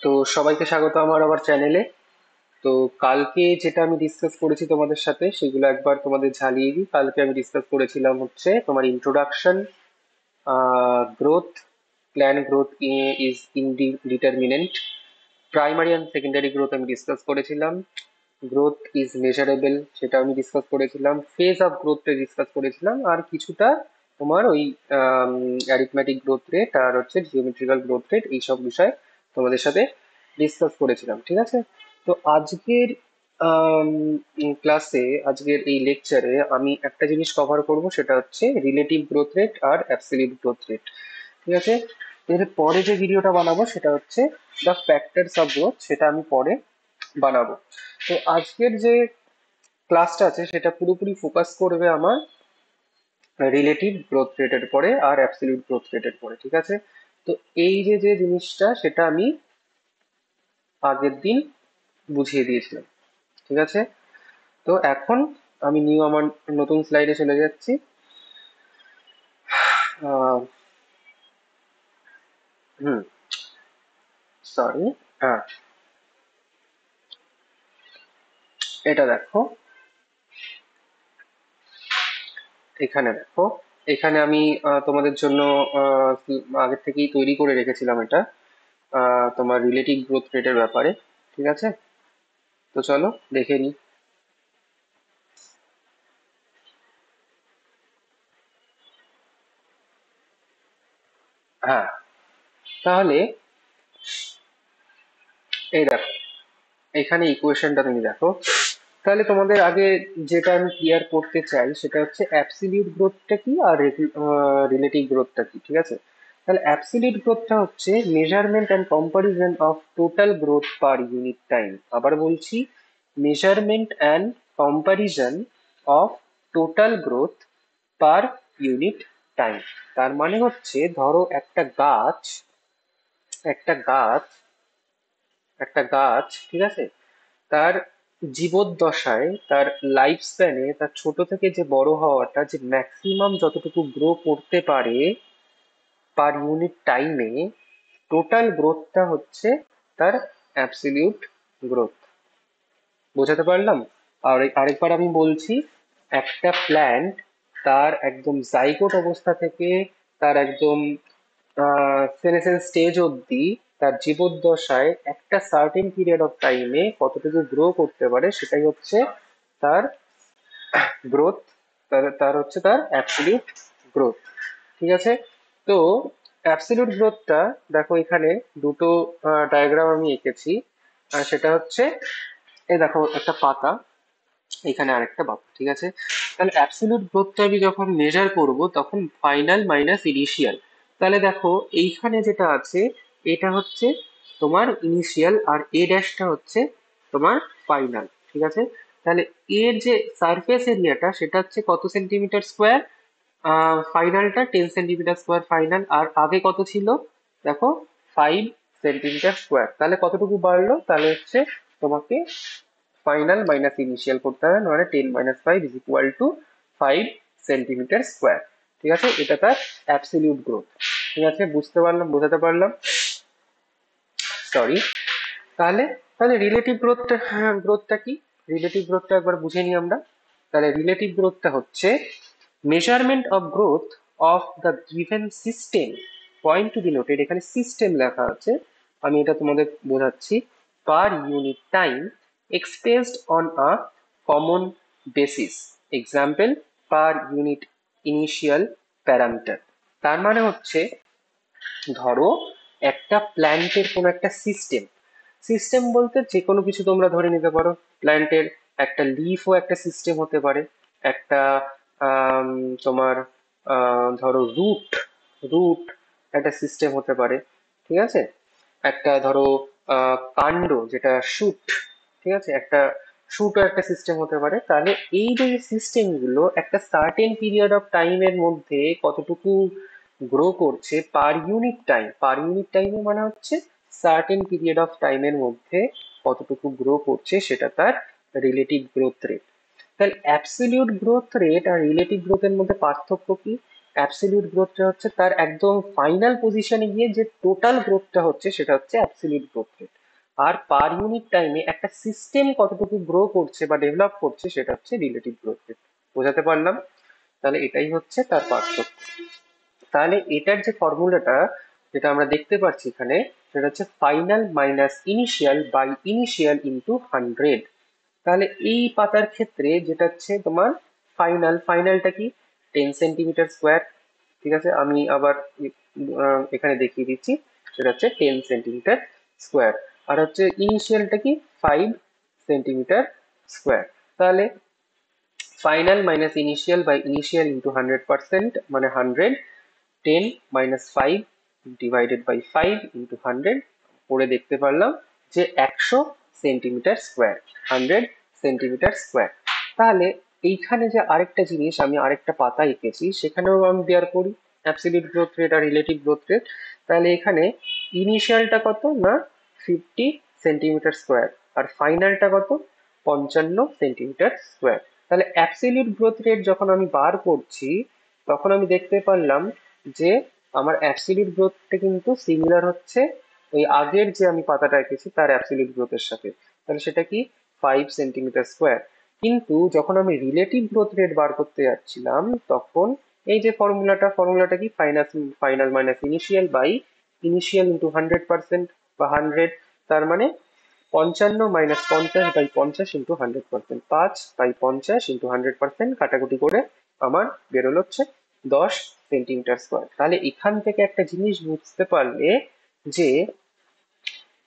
তো সবাইকে স্বাগত আমার আবার চ্যানেলে। তো কালকে যেটা আমি ডিসকাস করেছি তোমাদের সাথে সেগুলো একবার তোমাদের ঝালিয়ে দিই। কালকে আমি ডিসকাস করেছিলাম হচ্ছে তোমার introduction, growth, plant growth is indeterminate, primary and secondary growth আমি ডিসকাস করেছিলাম, গ্রোথ ইজ মেজারেবল সেটা আমি ডিসকাস করেছিলাম, ফেজ অফ গ্রোথটা ডিসকাস করেছিলাম, আর কিছুটা তোমার ওই অ্যারিথমেটিক গ্রোথ রেট আর হচ্ছে জিওমেট্রিক্যাল গ্রোথ রেট এইসব বিষয় তোমাদের সাথে ডিসকাস করেছিলাম। ঠিক আছে? তো আজকের ক্লাসে, আজকের এই লেকচারে আমি একটা জিনিস কভার করব, সেটা হচ্ছে রিলেটিভ গ্রোথ রেট আর অ্যাবসলিউট গ্রোথ রেট। ঠিক আছে? এর পরে যে ভিডিওটা বানাবো সেটা হচ্ছে দ্য ফ্যাক্টরস অফ গ্রোথ, সেটা আমি পরে বানাবো। তো আজকের যে ক্লাসটা আছে সেটা পুরোপুরি ফোকাস করবে আমার রিলেটিভ গ্রোথ রেটের পরে আর অ্যাবসলিউট গ্রোথ রেটের পরে। ঠিক আছে? তো এই যে যে জিনিসটা সেটা আমি আগের দিন বুঝিয়ে দিয়েছিলাম। ঠিক আছে? তো এখন আমি আমার নতুন স্লাইডে চলে যাচ্ছি। আহ, হুম, সরি। হ্যাঁ, এটা দেখো, এখানে দেখো, এখানে আমি তোমাদের জন্য আগের থেকেই তৈরি করে রেখেছিলাম এটা, তোমার রিলেটিভ গ্রোথ রেটের ব্যাপারে। ঠিক আছে? তো চলো দেখে নিই। হ্যাঁ, তাহলে এই দেখো, এখানে ইকুয়েশনটা তুমি দেখো। তাহলে তোমাদের আগে যেটা আমি ক্লিয়ার করতে চাই সেটা হচ্ছে অ্যাবসলিউট গ্রোথটা কি আর রিলেটিভ গ্রোথটা কি। ঠিক আছে? তাহলে অ্যাবসলিউট গ্রোথটা হচ্ছে measurement and comparison of total growth per unit time. আবার বলছি, measurement and comparison of total growth per unit time. তার মানে হচ্ছে ধরো একটা গাছ একটা গাছ, ঠিক আছে, তার জীবদ্দশায়, তার লাইফ স্প্যানে, তার ছোট থেকে যে বড় হওয়াটা, যে ম্যাক্সিমাম যতটুকু গ্রো করতে পারে পার ইউনিট টাইমে, টোটাল গ্রোথটা হচ্ছে তার অ্যাবসলিউট গ্রোথ। বোঝাতে পারলাম? আর আরেকবার আমি বলছি, একটা প্ল্যান্ট তার একদম জাইগোট অবস্থা থেকে তার একদম সেনেসেন্স স্টেজ অবধি তার জীবদ্দশায় একটা সার্টেন পিরিয়ড অফ টাইমে কতটুকু গ্রো করতে পারে, সেটাই হচ্ছে তার গ্রোথ, তার হচ্ছে তার অ্যাবসলিউট গ্রোথ। ঠিক আছে? তো অ্যাবসলিউট গ্রোথটা দেখো, এখানে দুটো ডায়াগ্রাম আমি এঁকেছি। আর সেটা হচ্ছে, এই দেখো একটা পাতা, এখানে আরেকটা পাতা। ঠিক আছে? তাহলে অ্যাবসলিউট গ্রোথটা আমি যখন মেজার করব তখন ফাইনাল মাইনাস ইনিশিয়াল। তাহলে দেখো, এইখানে যেটা আছে এটা হচ্ছে তোমার ইনিশিয়াল, আর এ ড্যাশটা হচ্ছে তোমার ফাইনাল। ঠিক আছে? তাহলে এর যে সারফেস এরিয়াটা সেটা হচ্ছে কত সেন্টিমিটার স্কোয়ার, ফাইনালটা 10 সেন্টিমিটার স্কোয়ার ফাইনাল, আর আগে কত ছিল দেখো, 5 সেন্টিমিটার স্কোয়ার। তাহলে কতটুকু বাড়লো? তাহলে হচ্ছে তোমাকে ফাইনাল মাইনাস ইনিশিয়াল করতে হবে, মানে 10 - 5 = 5 সেন্টিমিটার স্কোয়ার। ঠিক আছে? এটা তার অ্যাবসলিউট গ্রোথ। ঠিক আছে? বুঝতে পারলাম, বোঝাতে পারলাম? সরি। তাহলে তাহলে রিলেটিভ গ্রোথটা কি? রিলেটিভ গ্রোথটা একবার বুঝে নিই আমরা। তাহলে রিলেটিভ গ্রোথটা হচ্ছে measurement of growth of the given system, point to be noted, এখানে সিস্টেম লেখা আছে, আমি এটা তোমাদের বোঝাচ্ছি, per unit time expressed on a common basis, example per unit initial parameter. তার মানে হচ্ছে, ধরো একটা প্ল্যান্টের কোনো একটা সিস্টেম, সিস্টেম বলতে যে কোনো কিছু তোমরা ধরে নিতে পারো। প্ল্যান্টের একটা লিফও একটা সিস্টেম হতে পারে, একটা আম, তোমার ধরো রুট রুট একটা সিস্টেম হতে পারে। ঠিক আছে? একটা ধরো কাণ্ড, যেটা শুট, ঠিক আছে, একটা শুটও একটা সিস্টেম হতে পারে। তাহলে এই যে সিস্টেম গুলো একটা সার্টেন পিরিয়ড অফ টাইমের মধ্যে কতটুকু গ্রো করছে পার ইউনিট টাইমে, মানে হচ্ছে সার্টেন পিরিয়ড অফ টাইমের মধ্যে কতটুকু গ্রো করছে, সেটা তার রিলেটিভ গ্রোথ রেট। তাহলে অ্যাবসলিউট গ্রোথ রেট আর রিলেটিভ গ্রোথের মধ্যে পার্থক্য কি? অ্যাবসলিউট গ্রোথটা হচ্ছে তার একদম ফাইনাল পজিশনে গিয়ে যে টোটাল গ্রোথটা হচ্ছে সেটা হচ্ছে অ্যাবসলিউট গ্রোথ রেট। আর পার ইউনিট টাইমে একটা সিস্টেম কতটুকু গ্রো করছে বা ডেভেলপ করছে সেটা হচ্ছে রিলেটিভ গ্রোথ রেট। বোঝাতে পারলাম? তাহলে এটাই হচ্ছে তার পার্থক্য। তাহলে এটার যে ফর্মুলাটা যেটা আমরা দেখতে পাচ্ছি এখানে, সেটা হচ্ছে final minus initial by initial into 100। তাহলে এই পাতার ক্ষেত্রে যেটা হচ্ছে তোমার ফাইনালটা কি 10 সেন্টিমিটার স্কোয়ার। ঠিক আছে, আমি আবার এখানে দেখিয়ে দিচ্ছি, সেটা হচ্ছে 10 সেন্টিমিটার স্কোয়ার। আর হচ্ছে ইনিশিয়ালটা কি 5 সেন্টিমিটার স্কোয়ার। তাহলে final minus initial by initial into 100% মানে 100। 10 - 5 / 5 × 100 করে দেখতে পারলাম যে 100 সেন্টিমিটার স্কোয়ার, 100 সেন্টিমিটার স্কোয়ার। তাহলে এইখানে যে আরেকটা জিনিস আমি আরেকটা পাতা এঁকেছি সেখানেও আমি বের করি অ্যাবসলিউট গ্রোথ রেট আর রিলেটিভ গ্রোথ রেট। তাহলে এখানে ইনিশিয়ালটা কত না 50 সেন্টিমিটার স্কোয়ার, আর ফাইনালটা কত 55 সেন্টিমিটার স্কোয়ার। তাহলে অ্যাবসলিউট গ্রোথ রেট যখন আমি বার করছি তখন আমি দেখতে পারলাম যে আমার অ্যাবসলিউট গ্রোথটা কিন্তু সিমিলার হচ্ছে ওই আগের যে আমি পাতাটা এঁকেছি তার অ্যাবসলিউট গ্রোথের সাথে। তাহলে সেটা কি 5 সেন্টিমিটার স্কোয়ার। কিন্তু যখন আমি রিলেটিভ গ্রোথ রেট বার করতে যাচ্ছিলাম তখন এই যে ফর্মুলাটা কি final minus initial by initial into 100% বা 100। তার মানে 55 - 50/50 × 100%, 5/50 × 100% কাটাকুটি করে আমার বেরোলো হচ্ছে 10 সেন্টিমিটার স্কোয়ার। তাহলে এখান থেকে একটা জিনিস বুঝতে পারলে যে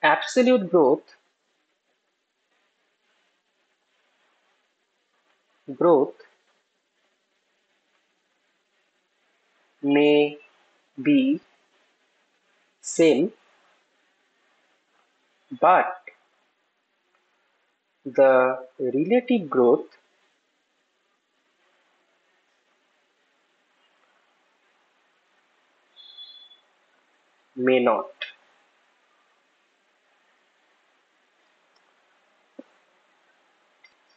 absolute growth may be same but the relative growth may not.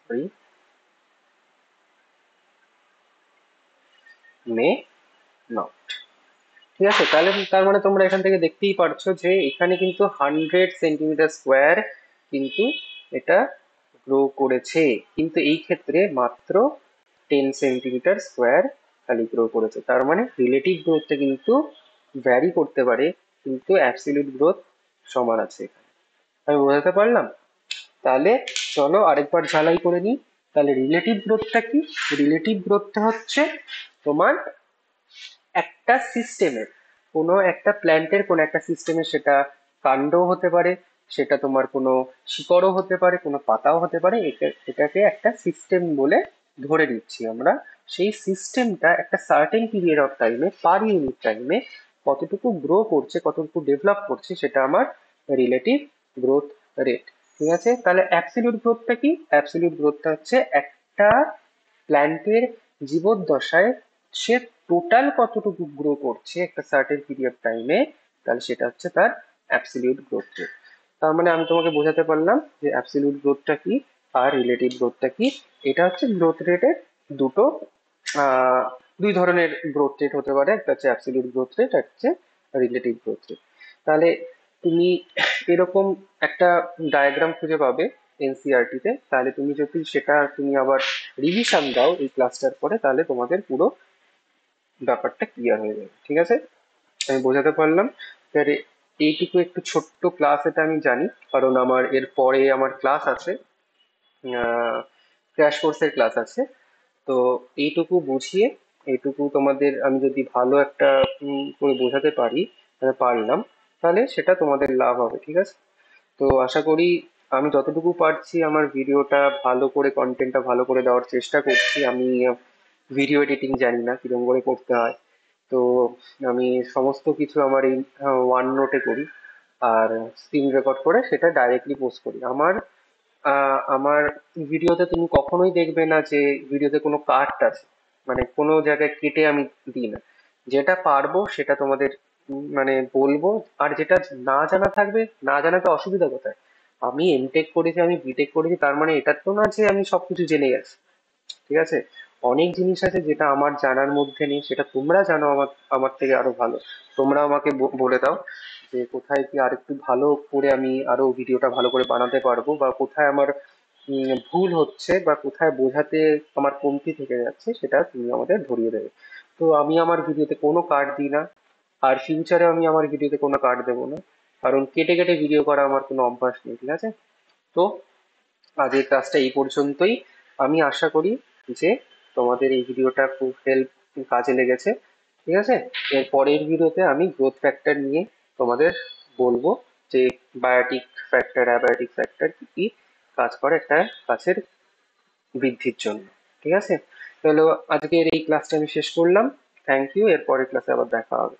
Sorry, may not। ঠিক আছে, তাহলে তার মানে তোমরা এখান থেকে দেখতেই পারছো যে এখানে কিন্তু 100 সেন্টিমিটার স্কোয়ার কিন্তু এটা গ্রো করেছে, কিন্তু এই ক্ষেত্রে মাত্র 10 সেন্টিমিটার স্কোয়ার খালি গ্রো করেছে। তার মানে রিলেটিভ গ্রোথটা কিন্তু ভ্যারি করতে পারে, কিন্তু অ্যাবসলিউট গ্রোথ সমান আছে। আমি বোঝাতে পারলাম? তাহলে চলো আরেকবার ঝালাই করে নিই। তাহলে রিলেটিভ গ্রোথটা কি? রিলেটিভ গ্রোথটা হচ্ছে তোমার একটা সিস্টেমের, কোনো একটা প্ল্যান্টের কোনো একটা সিস্টেমের, সেটা কাণ্ডও হতে পারে, সেটা তোমার কোনো শিকড়ও হতে পারে, কোনো পাতাও হতে পারে, এটাকে একটা সিস্টেম বলে ধরে নিচ্ছি আমরা। সেই সিস্টেমটা একটা সার্টেন পিরিয়ড অফ টাইমে পার ইউনিট টাইমে কতটুকু গ্রো করছে, কতটুকু ডেভেলপ করছে, সেটা আমার রিলেটিভ গ্রোথ রেট। ঠিক আছে, তাহলে অ্যাবসলিউট গ্রোথটা কি? অ্যাবসলিউট গ্রোথটা হচ্ছে একটা প্ল্যান্টের জীবদ্দশায় সে টোটাল কতটুকু গ্রো করছে একটা সার্টেন পিরিয়ড টাইমে, তাহলে সেটা হচ্ছে তার অ্যাবসলিউট গ্রোথ রেট। তার মানে আমি তোমাকে বোঝাতে পারলাম যে অ্যাবসলিউট গ্রোথটা কি আর রিলেটিভ গ্রোথটা কি। এটা হচ্ছে গ্রোথ রেটের দুটো আহ দুই ধরনের গ্রোথ রেট হতে পারে, একটা হচ্ছে অ্যাবসলিউট গ্রোথ রেট, একটা হচ্ছে রিলেটিভ গ্রোথ রেট। তাহলে তুমি এরকম একটা ডায়াগ্রাম খুঁজে পাবে এনসিইআরটি তে, তাহলে তুমি যদি সেটা তুমি আবার রিভিশন দাও এই ক্লাসটার পরে, তাহলে তোমাদের পুরো ব্যাপারটা ক্লিয়ার হয়ে যাবে। ঠিক আছে, আমি বোঝাতে পারলাম? এবারে এইটুকু একটু ছোট্ট ক্লাস, এটা আমি জানি, কারণ আমার এর পরে আমার ক্লাস আছে, ক্র্যাশ কোর্সের ক্লাস আছে। তো এইটুকু বুঝিয়ে, এইটুকু তোমাদের আমি যদি ভালো একটা করে বোঝাতে পারি, পারলাম, তাহলে সেটা তোমাদের লাভ হবে। ঠিক আছে, তো আশা করি আমি যতটুকু পারছি আমার ভিডিওটা ভালো করে, কন্টেন্টটা ভালো করে দেওয়ার চেষ্টা করছি। আমি ভিডিও এডিটিং জানি না কিরকম করে করতে হয়, তো আমি সমস্ত কিছু আমার এই ওয়ান নোটে করি, আর স্ক্রিন রেকর্ড করে সেটা ডাইরেক্টলি পোস্ট করি। আমার ভিডিওতে তুমি কখনোই দেখবে না যে ভিডিওতে কোনো কাট আছে, মানে কোনো জায়গায় কেটে আমি দিই না। যেটা পারবো সেটা তোমাদের মানে বলবো। আর যেটা না জানা থাকবে, না জানাতে অসুবিধা কোথায়? আমি এমটেক করেছি, আমি বিটেক করেছি, তার মানে এটা তো না যে আমি সবকিছু জেনে গেছি। ঠিক আছে, অনেক জিনিস আছে যেটা আমার জানার মধ্যে নেই, সেটা তোমরা জানো আমার আমার থেকে আরো ভালো। তোমরা আমাকে বলে দাও যে কোথায় কি আর একটু ভালো করে আমি আরো ভিডিওটা ভালো করে বানাতে পারবো, বা কোথায় আমার ভুল হচ্ছে, বা কোথায় বোঝাতে আমার কমতি থেকে যাচ্ছে, সেটা তুমি আমাদের ধরিয়ে দেবে। তো আমি আমার ভিডিওতে কোনো কাট দিই না, আর ফিউচারে আমি আমার ভিডিওতে কোনো কাট দেবো না, কারণ কেটে কেটে ভিডিও করা আমার কোনো অভ্যাস নেই, ঠিক আছে? তো আজকের ক্লাসটা এই পর্যন্তই। আমি আশা করি যে তোমাদের এই ভিডিওটা খুব কাজে লেগেছে, ঠিক আছে? এর পরের ভিডিওতে আমি গ্রোথ ফ্যাক্টর নিয়ে তোমাদের বলবো যে বায়োটিক ফ্যাক্টর, অ্যাবায়োটিক ফ্যাক্টর কি কি কাজ করে একটা গাছের বৃদ্ধির জন্য, ঠিক আছে? তাহলে আজকের এই ক্লাসটা আমি শেষ করলাম। থ্যাংক ইউ, এর পরের ক্লাসে আবার দেখা হবে।